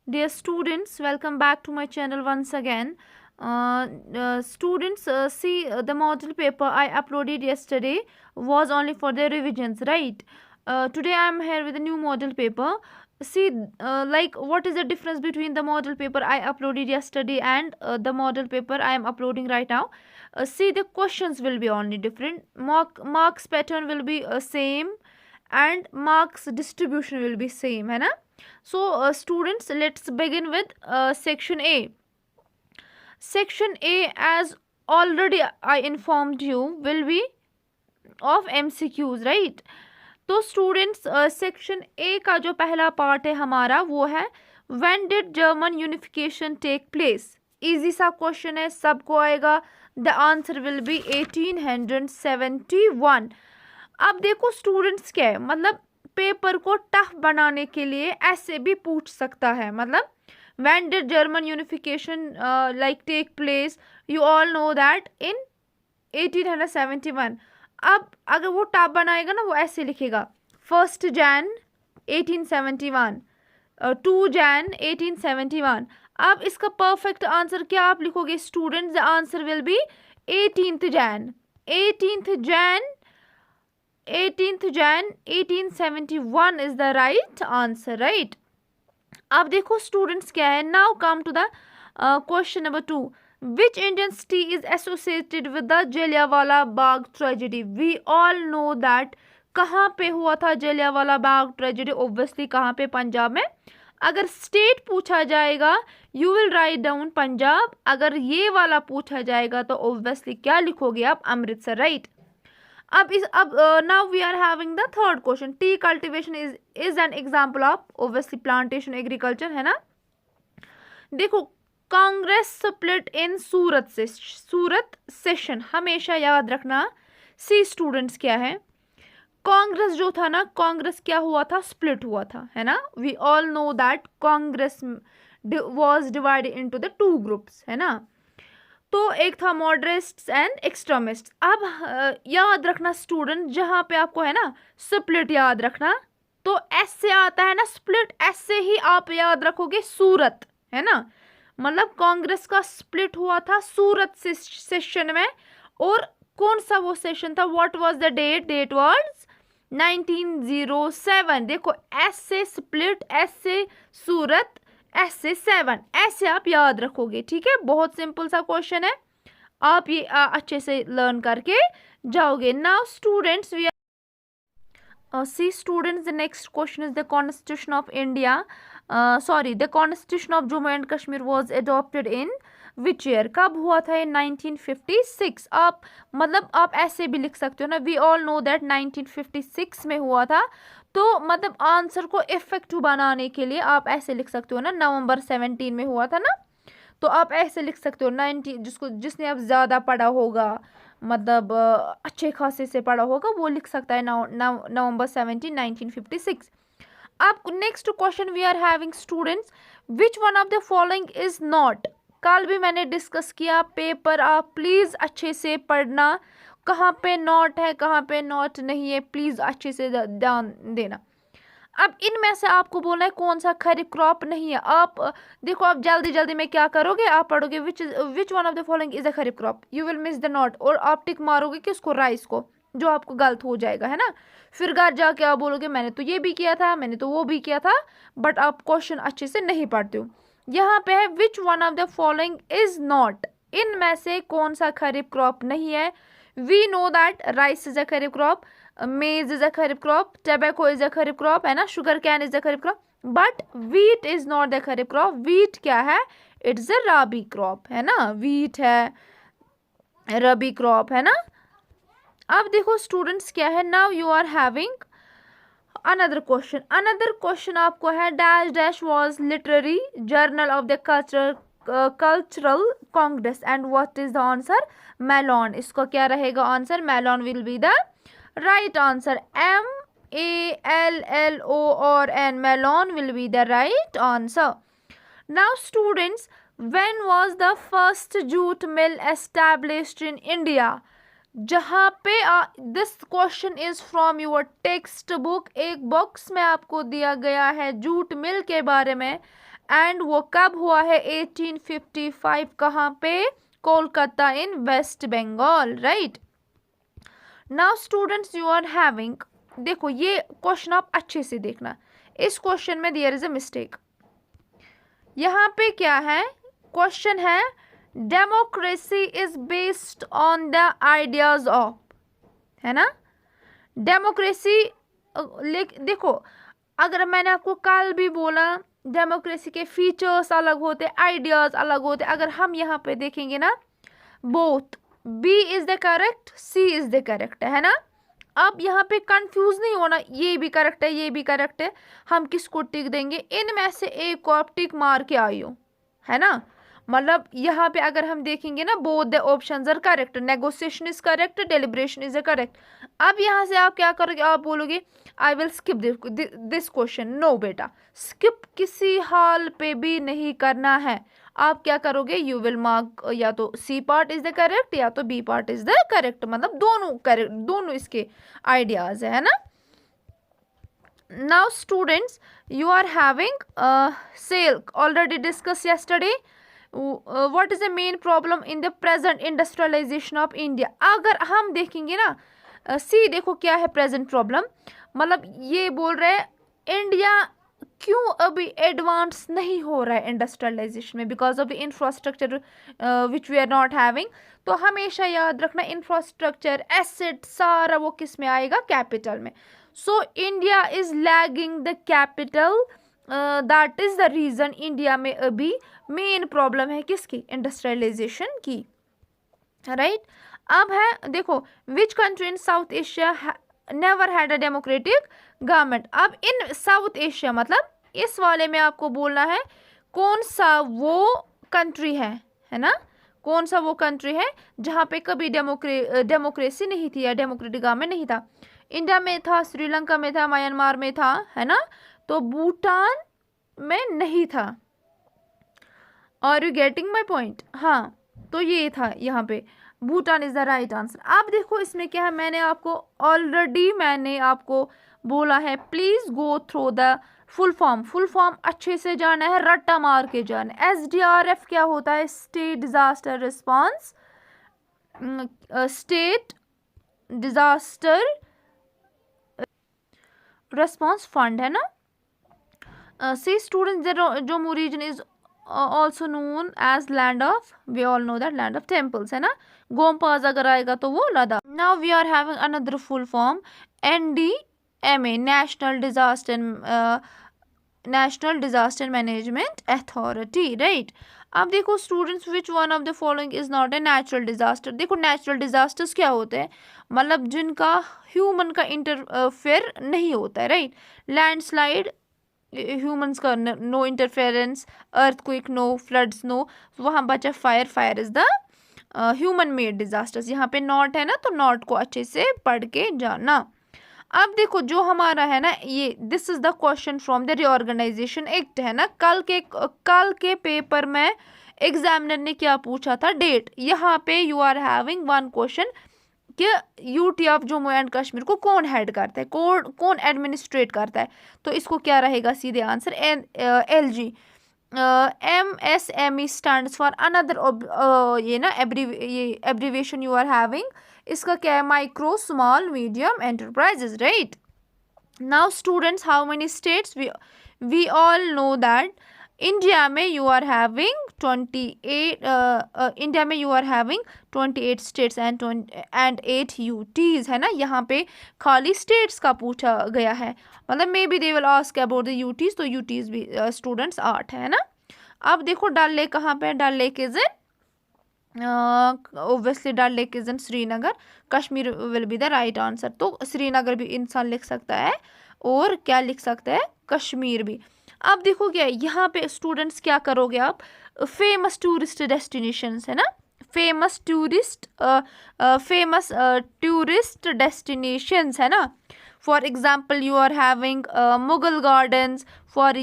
Dear students, welcome back to my channel once again. Students, see the model paper I uploaded yesterday was only for the revisions, right? Today I am here with a new model paper. See, like what is the difference between the model paper I uploaded yesterday and the model paper I am uploading right now? See, the questions will be only different. Marks pattern will be same, and marks distribution will be same, है ना? So, students, let's begin with section A. Section A, as already I informed you, will be of MCQs, right? तो students section A का जो पहला part है हमारा वो है when did German unification take place. Easy सा क्वेश्चन है, सबको आएगा. The answer will be 1871. अब देखो स्टूडेंट्स क्या है, मतलब पेपर को टफ बनाने के लिए ऐसे भी पूछ सकता है. मतलब when did German unification like take place, you all know that in 1871. अब अगर वो टफ बनाएगा ना, वो ऐसे लिखेगा 1 Jan 1871, 2 Jan 1871. अब इसका परफेक्ट आंसर क्या आप लिखोगे students? The answer will be 18th Jan. 18th Jan 1871 is the right answer, right? अब देखो स्टूडेंट्स क्या है. Now come to the question number 2. Which Indian city is associated with the Jallianwala Bagh tragedy? We all know that कहाँ पे हुआ था Jallianwala Bagh tragedy? Obviously कहाँ पे? पंजाब में. अगर स्टेट पूछा जाएगा you will write down Punjab. अगर ये वाला पूछा जाएगा तो ऑब्वियसली क्या लिखोगे आप? अमृतसर, राइट? अब now we are having the third question. Tea cultivation is an example of obviously plantation agriculture, है ना? देखो Congress split in Surat session, हमेशा याद रखना. सी स्टूडेंट्स क्या है, कांग्रेस जो था ना, कांग्रेस क्या हुआ था? स्प्लिट हुआ था, है ना? We all know that Congress was divided into the 2 groups, है ना? तो एक था मॉडरेट्स एंड एक्सट्रीमिस्ट. अब याद रखना स्टूडेंट, जहां पे आपको है ना स्प्लिट याद रखना, तो ऐसे आता है ना स्प्लिट, ऐसे ही आप याद रखोगे सूरत, है ना? मतलब कांग्रेस का स्प्लिट हुआ था सूरत सेशन में. और कौन सा वो सेशन था? What was the date? Date was 1907. देखो ऐसे स्प्लिट, ऐसे सूरत, ऐसे 7, ऐसे आप याद रखोगे, ठीक है? बहुत सिंपल सा क्वेश्चन है, आप ये अच्छे से लर्न करके जाओगे. Now students we see students, the next question is the constitution of India, the constitution of Jammu and Kashmir was adopted in which year? कब हुआ था ये? 1956. आप मतलब आप ऐसे भी लिख सकते हो ना, वी ऑल नो दैट 1956 में हुआ था. तो मतलब आंसर को इफेक्टिव बनाने के लिए आप ऐसे लिख सकते हो ना, नवंबर 17 में हुआ था ना, तो आप ऐसे लिख सकते हो 19, जिसने आप ज़्यादा पढ़ा होगा, मतलब अच्छे खासे से पढ़ा होगा, वो लिख सकता है नवंबर 17 1956. अब next question we are having students, which one of the following is not? कल भी मैंने डिस्कस किया, पेपर आप प्लीज़ अच्छे से पढ़ना, कहाँ पे नॉट है कहाँ पे नॉट नहीं है, प्लीज़ अच्छे से ध्यान देना. अब इनमें से आपको बोलना है कौन सा खरीफ क्रॉप नहीं है. आप देखो, आप जल्दी जल्दी में क्या करोगे, आप पढ़ोगे विच one of the following is a kharif crop, you will miss the not, और आप टिक मारोगे किसको? राइस को, जो आपको गलत हो जाएगा, है ना? फिर घर जाके आप बोलोगे मैंने तो ये भी किया था, मैंने तो वो भी किया था, बट आप क्वेश्चन अच्छे से नहीं पढ़ते हो. यहाँ पे है which one of the following is not, इनमें से कौन सा खरीफ क्रॉप नहीं है? We know that rice is a kharif crop, maize is a kharif crop, tobacco is a kharif crop, है ना? sugar cane is a kharif crop, but wheat is not the kharif crop. wheat क्या है? it's a rabi crop, है ना? wheat है, rabi crop, है ना? अब देखो स्टूडेंट्स क्या है, now you are having another question आपको है dash dash was literary journal of the cultural congress, and what is the answer? melon. इसको क्या रहेगा answer? melon will be the right answer. Mallon, melon will be the right answer. Now students, when was the first jute mill established in India? जहाँ पे this question is from your text book, एक box में आपको दिया गया है jute mill के बारे में, एंड वो कब हुआ है 1855 कहाँ पे, Kolkata in West Bengal, right. Now students you are having, देखो ये क्वेश्चन आप अच्छे से देखना, इस क्वेश्चन में देयर इज अ मिस्टेक। यहाँ पे क्या है, क्वेश्चन है democracy is based on the ideas of, है ना, डेमोक्रेसी। देखो अगर मैंने आपको कल भी बोला डेमोक्रेसी के फीचर्स अलग होते, आइडियाज अलग होते, अगर हम यहाँ पे देखेंगे ना, both B is the correct, C is the correct, है ना। अब यहाँ पे कंफ्यूज नहीं होना, ये भी करेक्ट है ये भी करेक्ट है, हम किसको टिक देंगे, इनमें से एक को आप टिक मार के आइयो, है ना। मतलब यहाँ पे अगर हम देखेंगे ना, both the options are correct, negotiation is correct, deliberation is correct. अब यहाँ से आप क्या करोगे, आप बोलोगे I will skip this question, no बेटा, स्किप किसी हाल पे भी नहीं करना है। आप क्या करोगे, यू विल मार्क या तो C part is the correct या तो B part is the correct, मतलब दोनों करेक्ट, दोनों इसके आइडियाज है ना। Now students you are having cell already discuss yesterday. What is the main problem in the present industrialization of India? अगर हम देखेंगे ना, सी देखो क्या है प्रेजेंट प्रॉब्लम, मतलब ये बोल रहे हैं इंडिया क्यों अभी एडवांस नहीं हो रहा है इंडस्ट्रियलाइजेशन में, because of the infrastructure which we are not having. तो हमेशा याद रखना इंफ्रास्ट्रक्चर एसेट सारा वो किस में आएगा, कैपिटल में। So India is lagging the capital, that is the reason India में अभी मेन प्रॉब्लम है किसकी, इंडस्ट्रियलाइजेशन की, राइट। अब है देखो which country in south Asia never had a democratic government. अब इन साउथ एशिया मतलब इस वाले में आपको बोलना है कौन सा वो कंट्री है ना, कौन सा वो कंट्री है जहाँ पे कभी डेमोक्रेसी नहीं थी या डेमोक्रेटिक गवर्नमेंट नहीं था। इंडिया में था, श्रीलंका में था, म्यांमार में था, है ना, तो भूटान में नहीं था। Are you getting my point? हाँ, तो ये था यहाँ पे, Bhutan is the right answer. अब देखो इसमें क्या है, मैंने आपको बोला है please go through the full form अच्छे से जाना है, रट्टा मार के जाना है। SDRF क्या होता है, state disaster response, state disaster response fund, है ना। See students, the Jammu region is also known as land of, we all know that, land of temples, है ना। गोमपाज अगर आएगा तो वो Ladakh. Now we are having another full form, NDMA, National Disaster Management Authority, right। अब देखो students which one of the following is not a natural disaster. देखो natural disasters क्या होते हैं, मतलब जिनका ह्यूमन का इंटरफेयर नहीं होता है, राइट। लैंडस्लाइड ह्यूमंस का no interference, earthquake no, floods no, वहाँ बचा fire is the human made disasters. यहाँ पे नॉट है ना, तो नॉट को अच्छे से पढ़ के जाना। अब देखो जो हमारा है ना, ये this is the question from the reorganisation act, है ना। कल के पेपर में एग्जामिनर ने क्या पूछा था, डेट। यहाँ पे you are having one question कि UT of Jammu and Kashmir को कौन हेड करता है, कौन एडमिनिस्ट्रेट करता है, तो इसको क्या रहेगा सीधे answer, LG। MSME stands for another, ये ना एब्रीवेशन यू आर हैविंग, इसका क्या है, micro small medium enterprises, right. Now students how many states, we all know that India में you are having 28 states and 8 UTs, है ना। यहाँ पे खाली स्टेट्स का पूछा गया है, मतलब may be they will ask about the UTs, तो UTs भी स्टूडेंट्स 8 है ना। अब देखो डल लेक कहाँ पे है, Dal lake is in obviously Dal lake is in Srinagar, Kashmir will be the right answer. तो श्रीनगर भी इंसान लिख सकता है और क्या लिख सकता है, कश्मीर भी। अब देखो क्या यहाँ पे स्टूडेंट्स क्या करोगे आप, फेमस टूरिस्ट डेस्टिनेशंस, है ना, फेमस टूरिस्ट डेस्टिनेशंस, है ना। For example you are having Mughal Gardens, for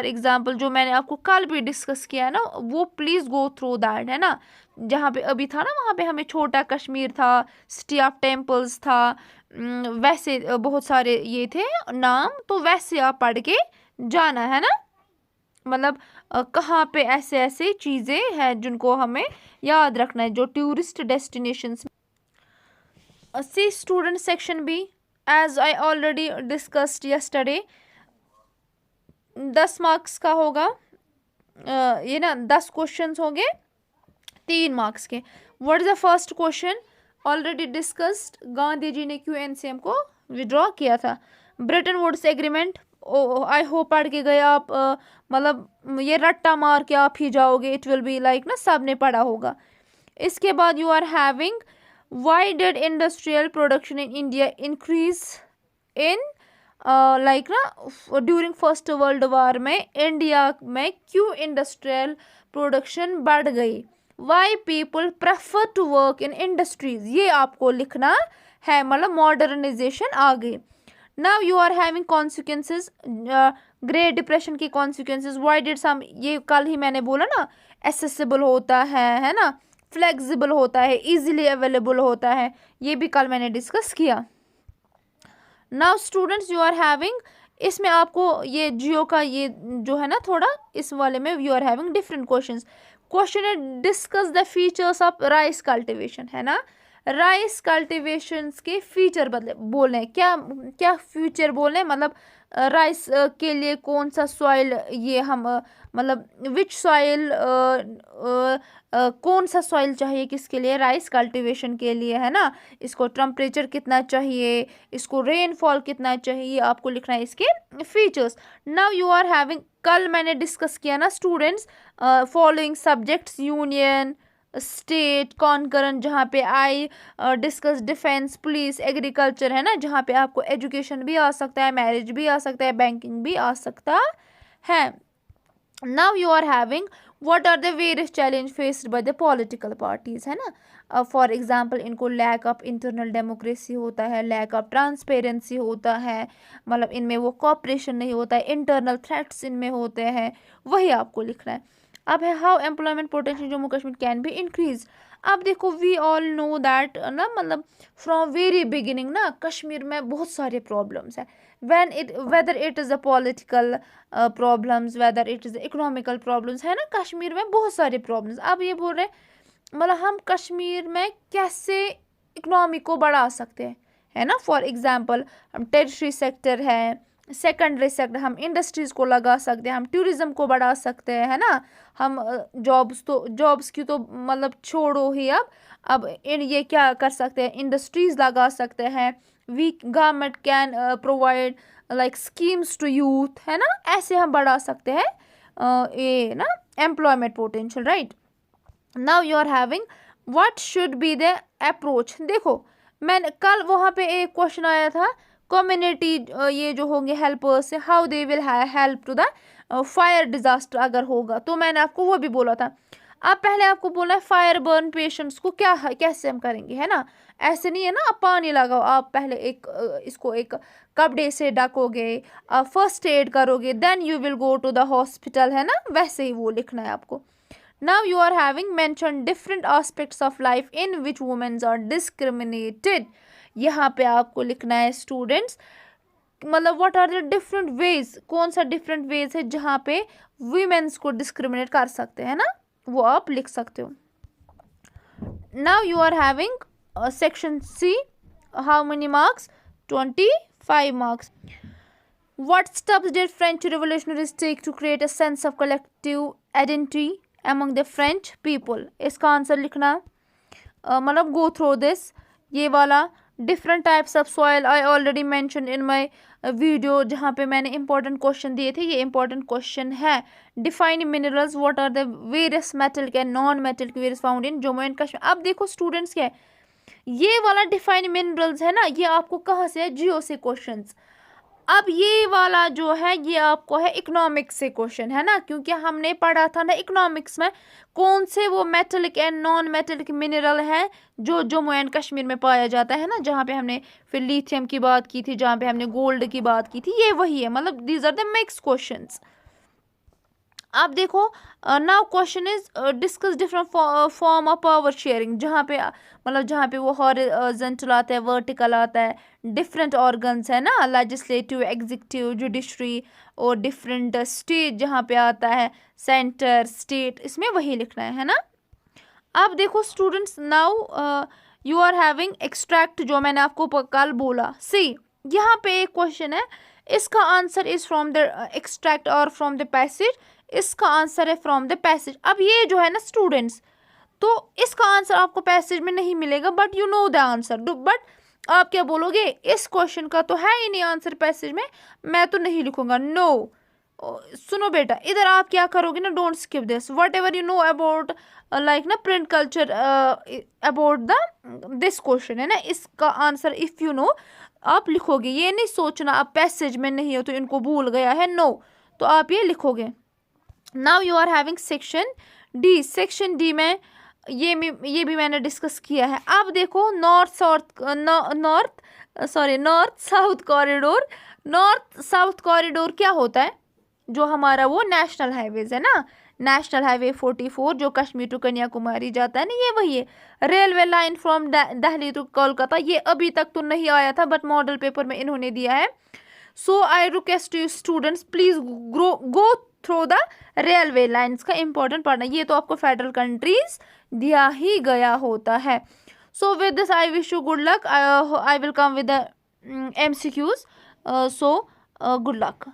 example जो मैंने आपको कल भी डिस्कस किया है ना, वो प्लीज़ गो थ्रू दैट, है ना। जहाँ पे अभी था ना, वहाँ पे हमें छोटा कश्मीर था, सिटी ऑफ टेम्पल्स था, वैसे बहुत सारे ये थे नाम, तो वैसे आप पढ़ के जाना, है ना। मतलब कहाँ पे ऐसे ऐसे चीज़ें हैं जिनको हमें याद रखना है जो tourist destinations. See student section B, as I already discussed yesterday, 10 marks का होगा। ये ना 10 क्वेश्चंस होंगे 3 मार्क्स के। What is the first question? Already discussed, Gandhi ji ने क्यों एनसीएम को विड्रॉ किया था। Bretton Woods agreement, I hope पढ़ के गए आप, मतलब ये रट्टा मार के आप ही जाओगे, इट विल बी लाइक ना सब ने पढ़ा होगा। इसके बाद you are having why did industrial production in India increase in like ना ड्यूरिंग फर्स्ट वर्ल्ड वार में इंडिया में क्यों इंडस्ट्रियल प्रोडक्शन बढ़ गई। Why people prefer to work in industries, ये आपको लिखना है, मतलब मॉडर्नाइजेशन आ गई। Now you are having consequences, Great Depression की कॉन्सिक्वेंसेज। वाई डिड सम, ये कल ही मैंने बोला ना, एसेसिबल होता है ना, फ्लेक्सिबल होता है, इजीली अवेलेबल होता है, ये भी कल मैंने डिस्कस किया। Now students you are having, इसमें आपको ये जियो का ये जो है ना थोड़ा, इस वाले में you are having different questions. Question है discuss the features of rice cultivation, है ना, राइस कल्टीवेशंस के फीचर बदले बोल रहे हैं, क्या क्या फीचर बोल रहे हैं, मतलब राइस के लिए कौन सा सॉइल, ये हम मतलब विच सॉइल, कौन सा सॉइल चाहिए किसके लिए, राइस कल्टीवेशन के लिए, है ना, इसको टेम्परेचर कितना चाहिए, इसको रेनफॉल कितना चाहिए, आपको लिखना है इसके features. Now you are having, कल मैंने डिस्कस किया ना students, following subjects union state concurrent, जहाँ पे I discuss defence police agriculture, है ना, जहाँ पे आपको एजुकेशन भी आ सकता है, मैरिज भी आ सकता है, बैंकिंग भी आ सकता है। Now you are having what are the various challenge faced by the political parties, है ना, फॉर एग्जांपल इनको लैक ऑफ इंटरनल डेमोक्रेसी होता है, लैक ऑफ ट्रांसपेरेंसी होता है, मतलब इनमें वो कॉपरेशन नहीं होता है, इंटरनल थ्रेट्स इनमें होते हैं, वही आपको लिखना है। अब है how employment potential Jammu Kashmir can be increase. अब देखो वी ऑल नो दैट ना, मतलब फ्रॉम वेरी बिगिनिंग ना कश्मीर में बहुत सारे प्रॉब्लम्स है, when it whether it is a political problems, whether it is economical problems, है ना, कश्मीर में बहुत सारे प्रॉब्लम्स। अब ये बोल रहे मतलब हम कश्मीर में कैसे इकोनॉमी को बढ़ा सकते हैं, है ना, फॉर एग्जांपल हम टेरिटरी सेक्टर है, सेकेंडरी सेक्टर, हम इंडस्ट्रीज़ को लगा सकते हैं, हम टूरिज़्म को बढ़ा सकते हैं, है ना, हम जॉब्स की तो मतलब छोड़ो ही, अब इन ये क्या कर सकते हैं, इंडस्ट्रीज़ लगा सकते हैं, we government can provide like schemes to youth, है ना, ऐसे हम बढ़ा सकते हैं ये ना employment potential, right. Now you are having what should be the approach. देखो मैंने कल वहाँ पे एक क्वेश्चन आया था, कम्युनिटी ये जो होंगे हेल्पर्स से, how they will help to the fire disaster अगर होगा, तो मैंने आपको वो भी बोला था। अब पहले आपको बोला है फायर बर्न पेशेंट्स को क्या कैसे हम करेंगे, है ना, ऐसे नहीं है ना, आप पानी लगाओ, आप पहले एक इसको एक कपड़े से ढकोगे, आप फर्स्ट एड करोगे, then you will go to the hospital, है ना, वैसे ही वो लिखना है आपको। Now you are having mention different aspects of life in which womens are discriminated. यहाँ पे आपको लिखना है स्टूडेंट्स, मतलब what are the different ways, कौन सा डिफरेंट वेज है जहाँ पे वीमेंस को डिस्क्रिमिनेट कर सकते हैं ना, वो आप लिख सकते हो। Now you are having section C, how many marks, 25 marks. What steps did French revolutionaries take to create a sense of collective identity among the French people? इसका आंसर लिखना, मतलब go through this, ये वाला different types of soil I already mention in my video, जहाँ पे मैंने important question दिए थे, ये इंपॉर्टेंट क्वेश्चन है। Define minerals, what are the various metal and non metal various found in Jammu and Kashmir. अब देखो स्टूडेंट्स क्या है, ये वाला डिफाइन मिनरल्स है ना, ये आपको कहाँ से है, जियो से क्वेश्चंस। अब ये वाला जो है ये आपको है इकोनॉमिक्स से क्वेश्चन, है ना, क्योंकि हमने पढ़ा था ना इकोनॉमिक्स में कौन से वो metallic and non metallic mineral है जो जम्मू एंड कश्मीर में पाया जाता है ना, जहाँ पे हमने फिर लिथियम की बात की थी, जहाँ पे हमने गोल्ड की बात की थी, ये वही है, मतलब these are the mix questions. आप देखो, now question is discuss different form of power sharing, जहाँ पे मतलब जहाँ पे वो हॉरिजॉन्टल आता है, वर्टिकल आता है, डिफरेंट ऑर्गन्स है ना, लेजिस्लेटिव, एग्जीक्यूटिव, जुडिशरी, और डिफरेंट स्टेट जहाँ पे आता है, सेंटर, स्टेट, इसमें वही लिखना है ना। अब देखो students, now you are having extract, जो मैंने आपको कल बोला। सी, यहाँ पे एक क्वेश्चन है, इसका answer is from the extract और फ्रॉम द पैसेज। इसका आंसर है फ्रॉम द पैसेज। अब ये जो है ना स्टूडेंट्स, तो इसका आंसर आपको पैसेज में नहीं मिलेगा, but you know the answer. But आप क्या बोलोगे, इस क्वेश्चन का तो है ही नहीं आंसर पैसेज में, मैं तो नहीं लिखूंगा। नो, सुनो बेटा, इधर आप क्या करोगे ना, don't skip this, whatever you know about like ना print culture about the this question है ना, इसका आंसर इफ यू नो आप लिखोगे। ये नहीं सोचना आप पैसेज में नहीं हो तो इनको भूल गया है, नो, तो आप ये लिखोगे। Now you are having section D. Section D में ये भी मैंने डिस्कस किया है। अब देखो north south corridor. North south corridor क्या होता है, जो हमारा वो नेशनल हाईवेज है ना, नेशनल हाईवे 44 जो कश्मीर टू कन्याकुमारी जाता है ना, ये वही है। Railway line from Delhi to Kolkata, ये अभी तक तो नहीं आया था, बट मॉडल पेपर में इन्होंने दिया है। So I request you students, please go through the railway lines का इंपॉर्टेंट पढ़ना, ये तो आपको फेडरल कंट्रीज दिया ही गया होता है। So with this I wish you good luck. I will come with the MCQs, so good luck.